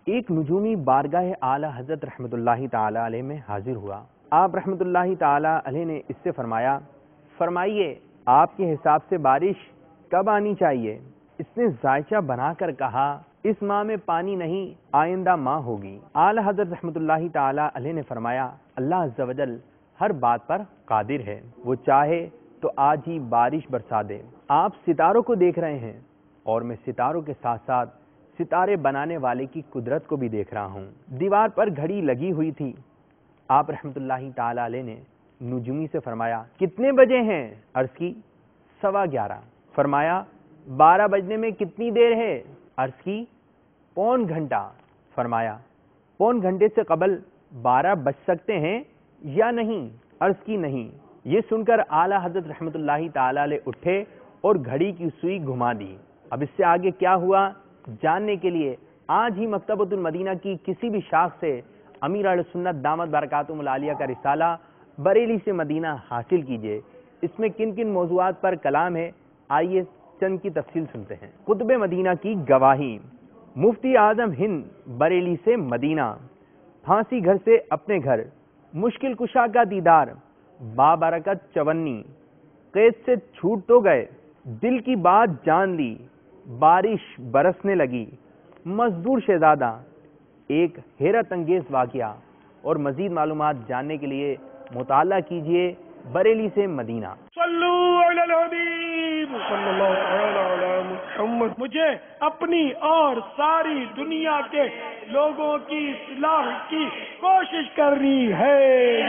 ایک نجومی بارگاہ اعلیٰ حضرت رحمت اللہ تعالی علیہ میں حاضر ہوا۔ آپ رحمت اللہ تعالی علیہ نے اس سے فرمائیے آپ کے حساب سے بارش کب آنی چاہیے؟ اس نے ذائچہ بنا کر کہا اس ماہ میں پانی نہیں، آئندہ ماہ ہوگی۔ اعلیٰ حضرت رحمت اللہ تعالی علیہ نے فرمایا اللہ عز و جل ہر بات پر قادر ہے، وہ چاہے تو آج ہی بارش برسا دے۔ آپ ستاروں کو دیکھ رہے ہیں اور میں ستاروں کے ساتھ ساتھ ستارے بنانے والے کی قدرت کو بھی دیکھ رہا ہوں۔ دیوار پر گھڑی لگی ہوئی تھی۔ آپ رحمت اللہ تعالی علیہ نے نجومی سے فرمایا کتنے بجے ہیں؟ عرض کی 11:15۔ فرمایا 12 بجنے میں کتنی دیر ہے؟ عرض کی پون گھنٹہ۔ فرمایا پون گھنٹے سے قبل 12 بج سکتے ہیں یا نہیں؟ عرض کی نہیں۔ یہ سن کر اعلیٰ حضرت رحمت اللہ تعالی علیہ اٹھے اور گھڑی کی سوئی گھما دی۔ اب اس سے آگے کیا ہوا جاننے کے لیے آج ہی مکتبۃ المدینہ کی کسی بھی شاخ سے امیر اہل سنت دامت برکاتہم العالیہ کا رسالہ بریلی سے مدینہ حاصل کیجئے۔ اس میں کن کن موضوعات پر کلام ہے، آئیے چند کی تفصیل سنتے ہیں۔ قطب مدینہ کی گواہی، مفتی اعظم ہند بریلی سے مدینہ، پھانسی گھر سے اپنے گھر، مشکل کشا کا دیدار، بابرکت چونی، قید سے چھوٹ تو گئے، دل کی بات جان لی، بارش برسنے لگی، مزدور شہزادہ، ایک حیرت انگیز واقعہ اور مزید معلومات جاننے کے لیے مطالعہ کیجئے بریلی سے مدینہ۔ صلو علی الحبیب صلی اللہ علی محمد۔ مجھے اپنی اور ساری دنیا کے لوگوں کی اصلاح کی کوشش کرنی ہے۔